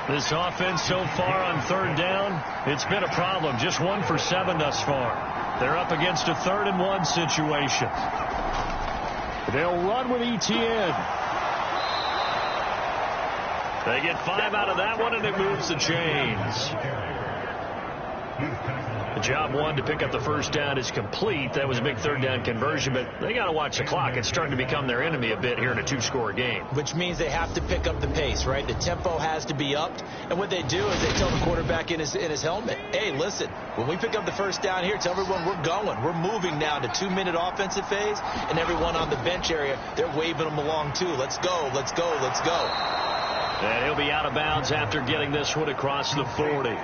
This offense so far on 3rd down, it's been a problem. Just 1 for 7 thus far. They're up against a 3rd and 1 situation. They'll run with Etienne. They get 5 out of that one, and it moves the chains. The job 1 to pick up the first down is complete. That was a big 3rd down conversion, but they got to watch the clock. It's starting to become their enemy a bit here in a 2-score game. Which means they have to pick up the pace, right? The tempo has to be upped. And what they do is they tell the quarterback in his helmet, hey, listen, when we pick up the first down here, tell everyone we're going. We're moving now to 2-minute offensive phase, and everyone on the bench area, they're waving them along too. Let's go, let's go, let's go. And he'll be out of bounds after getting this one across the 40.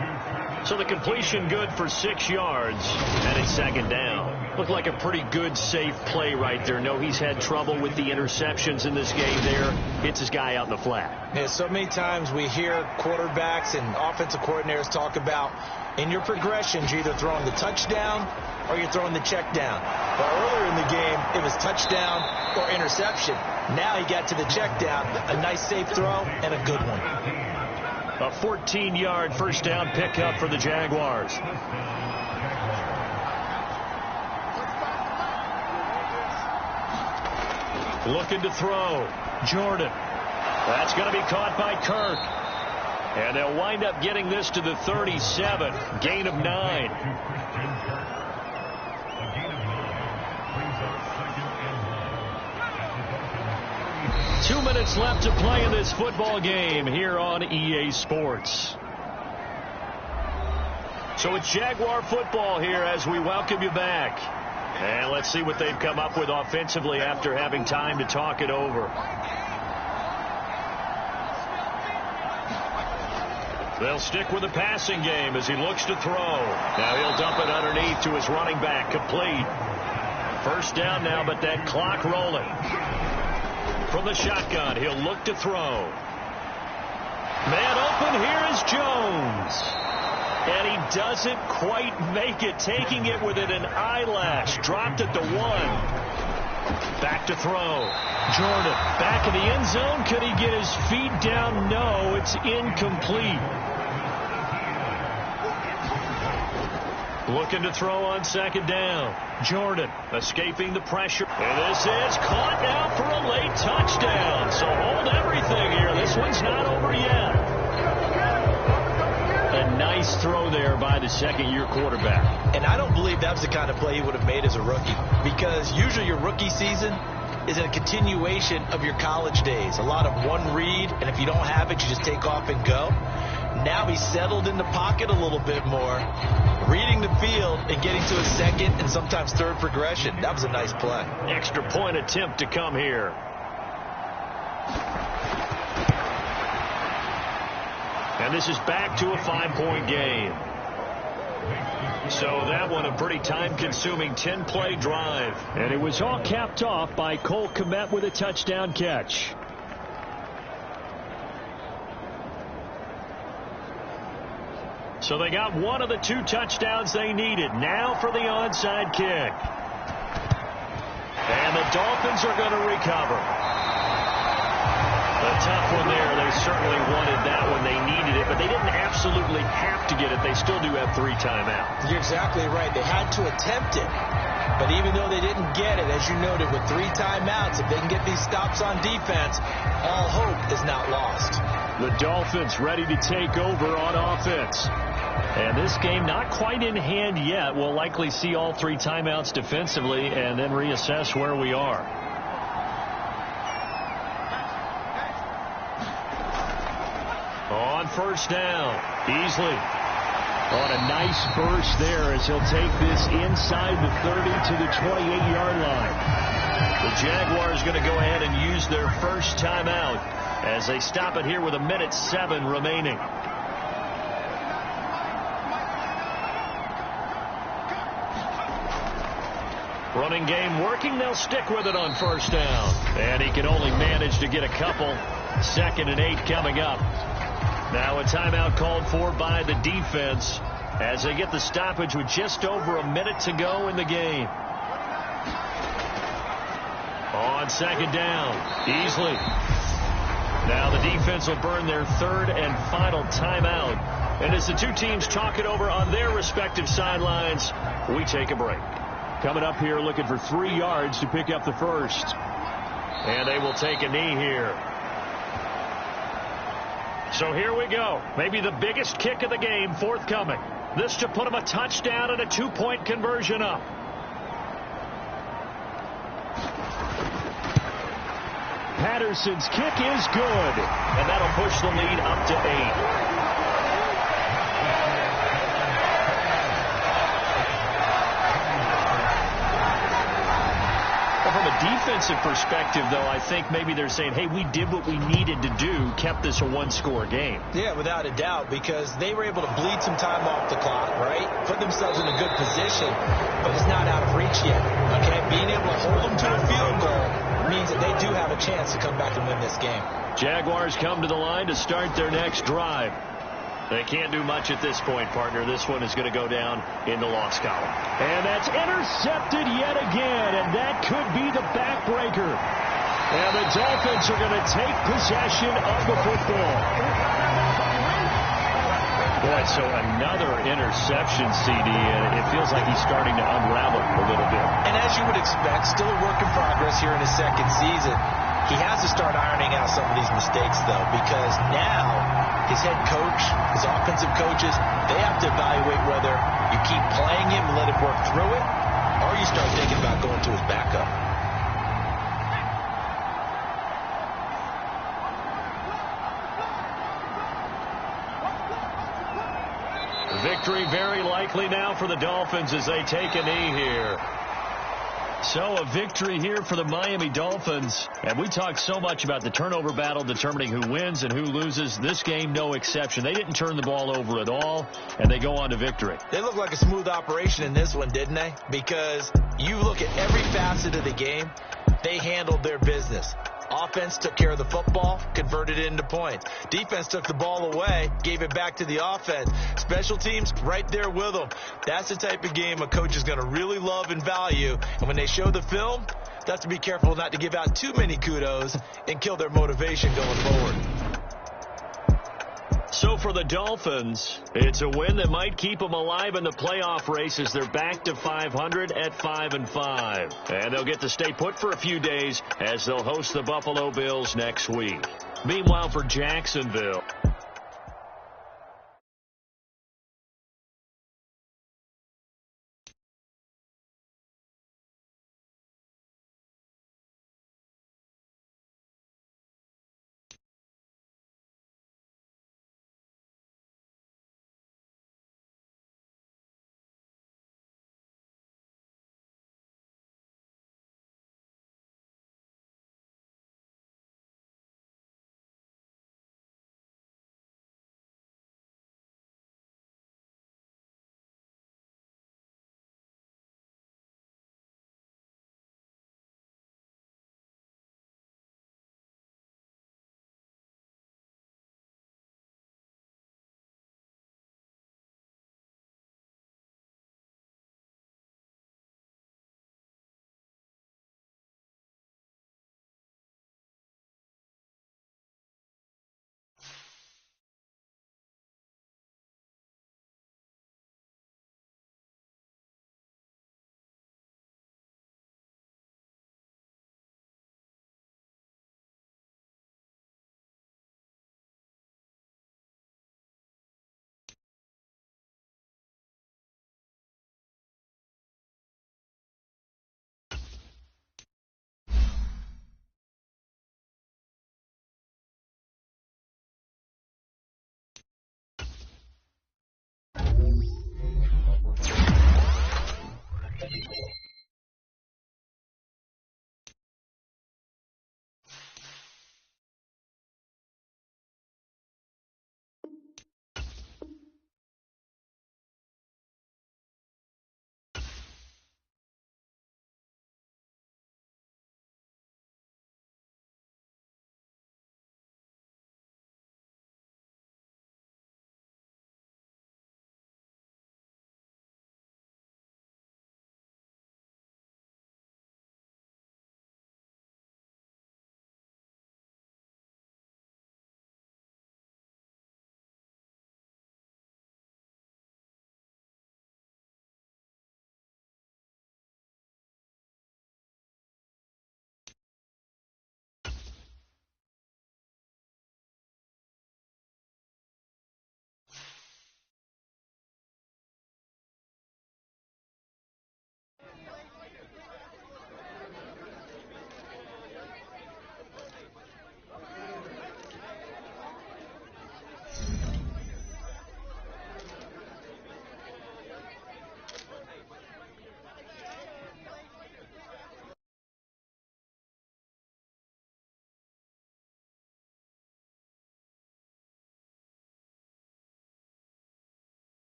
So the completion good for 6 yards, and it's 2nd down. Looked like a pretty good, safe play right there. No, he's had trouble with the interceptions in this game there. Hits his guy out in the flat. Yeah, so many times we hear quarterbacks and offensive coordinators talk about in your progressions, you're either throwing the touchdown or you're throwing the check down. But earlier in the game, it was touchdown or interception. Now he got to the check down, a nice safe throw and a good one. A 14-yard first down pickup for the Jaguars. Looking to throw. Jordan. That's going to be caught by Kirk. And they'll wind up getting this to the 37. Gain of 9. 2 minutes left to play in this football game here on EA Sports. So it's Jaguar football here as we welcome you back. And let's see what they've come up with offensively after having time to talk it over. They'll stick with the passing game as he looks to throw. Now he'll dump it underneath to his running back. Complete. First down now, but that clock rolling. From the shotgun, he'll look to throw. Man open, here is Jones. And he doesn't quite make it, taking it within an eyelash. Dropped at the 1. Back to throw. Jordan back in the end zone. Could he get his feet down? No, it's incomplete. Looking to throw on second down. Jordan escaping the pressure. And this is caught now for a late touchdown. So hold everything here. This one's not over yet. A nice throw there by the second-year quarterback. And I don't believe that's the kind of play he would have made as a rookie, because usually your rookie season is a continuation of your college days. A lot of one read, and if you don't have it, you just take off and go. Now he's settled in the pocket a little bit more, reading the field and getting to a second and sometimes third progression. That was a nice play. Extra point attempt to come here. And this is back to a 5-point game. So that one a pretty time-consuming 10-play drive. And it was all capped off by Cole Kmet with a touchdown catch. So they got one of the 2 touchdowns they needed. Now for the onside kick. And the Dolphins are going to recover. A tough one there. They certainly wanted that one. They needed it, but they didn't absolutely have to get it. They still do have 3 timeouts. You're exactly right. They had to attempt it. But even though they didn't get it, as you noted, with 3 timeouts, if they can get these stops on defense, all hope is not lost. The Dolphins ready to take over on offense. And this game not quite in hand yet. We'll likely see all 3 timeouts defensively and then reassess where we are. On first down, Beasley on a nice burst there as he'll take this inside the 30 to the 28-yard line. The Jaguars going to go ahead and use their first timeout as they stop it here with 1:07 remaining. Running game working. They'll stick with it on first down. And he can only manage to get a couple. 2nd and 8 coming up. Now a timeout called for by the defense as they get the stoppage with just over a minute to go in the game. On second down, Beasley. Now the defense will burn their 3rd and final timeout. And as the 2 teams talk it over on their respective sidelines, we take a break. Coming up here looking for 3 yards to pick up the first. And they will take a knee here. So here we go. Maybe the biggest kick of the game forthcoming. This to put them a touchdown and a 2-point conversion up. Patterson's kick is good. And that'll push the lead up to 8. From a defensive perspective, though, I think maybe they're saying, hey, we did what we needed to do, kept this a 1-score game. Yeah, without a doubt, because they were able to bleed some time off the clock, right? Put themselves in a good position, but it's not out of reach yet, okay? Being able to hold them to a field goal means that they do have a chance to come back and win this game. Jaguars come to the line to start their next drive. They can't do much at this point, partner. This one is going to go down in the loss column. And that's intercepted yet again, and that could be the backbreaker. And the Dolphins are going to take possession of the football. Boy, so another interception, CD, and it feels like he's starting to unravel a little bit. And as you would expect, still a work in progress here in his 2nd season. He has to start ironing out some of these mistakes, though, because now his head coach, his offensive coaches, they have to evaluate whether you keep playing him and let him work through it, or you start thinking about going to his backup. Victory very likely now for the Dolphins as they take a knee here. So a victory here for the Miami Dolphins. And we talked so much about the turnover battle determining who wins and who loses. This game, no exception. They didn't turn the ball over at all, and they go on to victory. They look like a smooth operation in this one, didn't they? Because you look at every facet of the game, they handled their business. Offense took care of the football, converted it into points. Defense took the ball away, gave it back to the offense. Special teams, right there with them. That's the type of game a coach is going to really love and value. And when they show the film, They have to be careful not to give out too many kudos and kill their motivation going forward. So for the Dolphins, it's a win that might keep them alive in the playoff race as they're back to 500 at 5-5. And they'll get to stay put for a few days as they'll host the Buffalo Bills next week. Meanwhile, for Jacksonville,